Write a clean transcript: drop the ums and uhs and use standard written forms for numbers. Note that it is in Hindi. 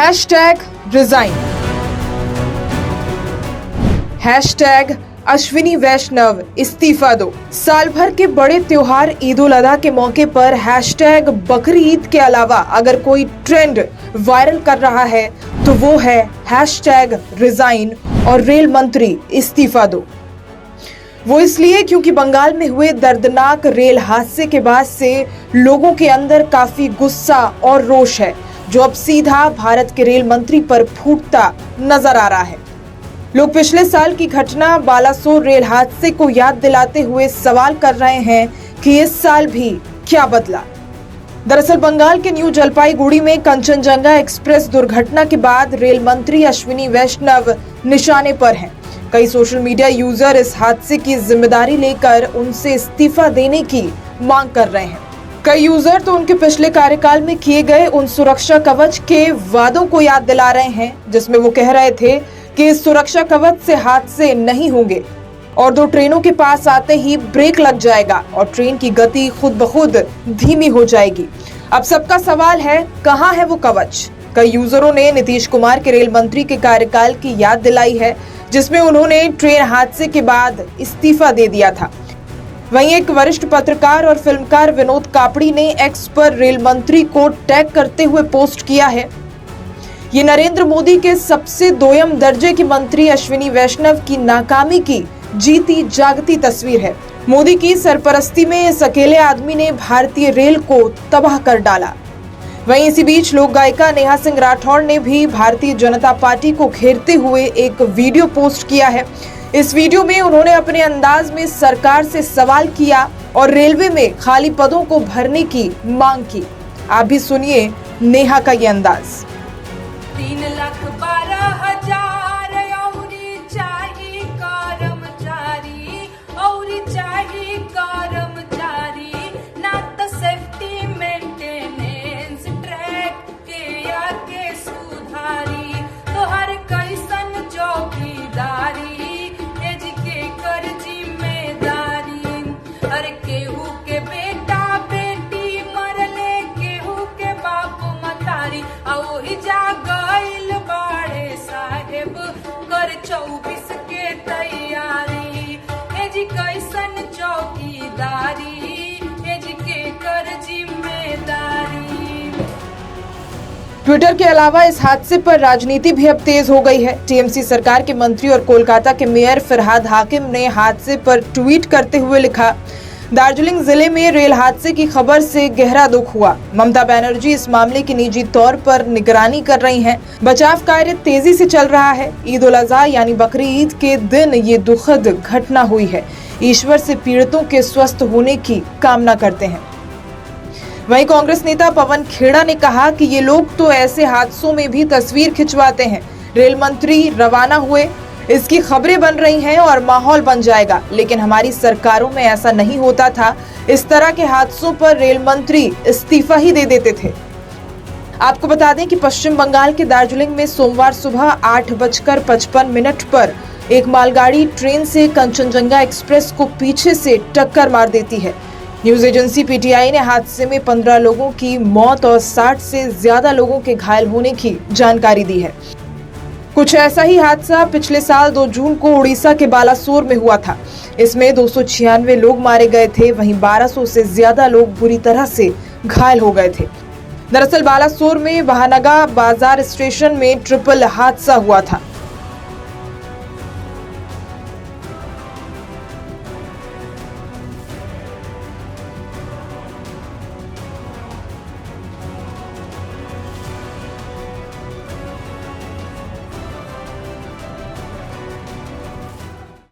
#रिजाइन, #अश्विनी वैष्णव इस्तीफा दो। साल भर के बड़े त्योहार ईद उल अजहा के मौके पर बकरी ईद के अलावा अगर कोई ट्रेंड वायरल कर रहा है तो वो है #रिजाइन और रेल मंत्री इस्तीफा दो। वो इसलिए क्योंकि बंगाल में हुए दर्दनाक रेल हादसे के बाद से लोगों के अंदर काफी गुस्सा और रोष है, जो अब सीधा भारत के रेल मंत्री पर फूटता नजर आ रहा है। लोग पिछले साल की घटना बालासोर रेल हादसे को याद दिलाते हुए सवाल कर रहे हैं कि इस साल भी क्या बदला। दरअसल बंगाल के न्यू जलपाईगुड़ी में कंचनजंगा एक्सप्रेस दुर्घटना के बाद रेल मंत्री अश्विनी वैष्णव निशाने पर हैं। कई सोशल मीडिया यूजर इस हादसे की जिम्मेदारी लेकर उनसे इस्तीफा देने की मांग कर रहे हैं। कई यूजर तो उनके पिछले कार्यकाल में किए गए उन सुरक्षा कवच के वादों को याद दिला रहे हैं, जिसमें वो कह रहे थे कि इस सुरक्षा कवच से हादसे नहीं होंगे और 2 ट्रेनों के पास आते ही ब्रेक लग जाएगा और ट्रेन की गति खुद ब खुद धीमी हो जाएगी। अब सबका सवाल है, कहाँ है वो कवच? कई यूजरों ने नीतीश कुमार के रेल मंत्री के कार्यकाल की याद दिलाई है, जिसमें उन्होंने ट्रेन हादसे के बाद इस्तीफा दे दिया था। वहीं एक वरिष्ठ पत्रकार और फिल्मकार विनोद कापड़ी ने एक्स पर रेल मंत्री को टैग करते हुए पोस्ट किया है। ये नरेंद्र मोदी के सबसे दोयम दर्जे के मंत्री अश्विनी वैष्णव की नाकामी की जीती जागती तस्वीर है। मोदी की सरपरस्ती में इस अकेले आदमी ने भारतीय रेल को तबाह कर डाला। वहीं इसी बीच लोक गायिका नेहा सिंह राठौड़ ने भी भारतीय जनता पार्टी को घेरते हुए एक वीडियो पोस्ट किया है। इस वीडियो में उन्होंने अपने अंदाज में सरकार से सवाल किया और रेलवे में खाली पदों को भरने की मांग की। आप भी सुनिए नेहा का ये अंदाज। 3,12,000 औरी चाहिए कर्मचारी ना तो सेफ्टी मेंटेनेंस ट्रैक के आके सुधारी तो हर कैसन चौकीदारी एज के कर जिम्मेदारी। हर केहू के बेटा बेटी मरले, केहू के बाप मतारी ओही जाग 24 के तैयारी एज कैसन चौकीदारी एज के कर जिम्मेदारी। ट्विटर के अलावा इस हादसे पर राजनीति भी अब तेज हो गई है। टीएमसी सरकार के मंत्री और कोलकाता के मेयर फरहाद हाकिम ने हादसे पर ट्वीट करते हुए लिखा, दार्जिलिंग जिले में रेल हादसे की खबर से गहरा दुख हुआ। ममता बनर्जी इस मामले की निजी तौर पर निगरानी कर रही हैं। बचाव कार्य तेजी से चल रहा है। ईद उल अजहा यानी बकरी ईद के दिन ये दुखद घटना हुई है। ईश्वर से पीड़ितों के स्वस्थ होने की कामना करते हैं। वहीं कांग्रेस नेता पवन खेड़ा ने कहा कि ये लोग तो ऐसे हादसों में भी तस्वीर खिंचवाते हैं। रेल मंत्री रवाना हुए, इसकी खबरें बन रही हैं और माहौल बन जाएगा, लेकिन हमारी सरकारों में ऐसा नहीं होता था। इस तरह के हादसों पर रेल मंत्री इस्तीफा ही दे देते थे। आपको बता दें कि पश्चिम बंगाल के दार्जिलिंग में सोमवार सुबह 8:55 पर एक मालगाड़ी ट्रेन से कंचनजंगा एक्सप्रेस को पीछे से टक्कर मार देती है। न्यूज एजेंसी पीटीआई ने हादसे में 15 लोगों की मौत और 60 से ज्यादा लोगों के घायल होने की जानकारी दी है। कुछ ऐसा ही हादसा पिछले साल 2 जून को उड़ीसा के बालासोर में हुआ था। इसमें 296 लोग मारे गए थे, वहीं 1200 से ज्यादा लोग बुरी तरह से घायल हो गए थे। दरअसल बालासोर में बहानगा बाजार स्टेशन में ट्रिपल हादसा हुआ था।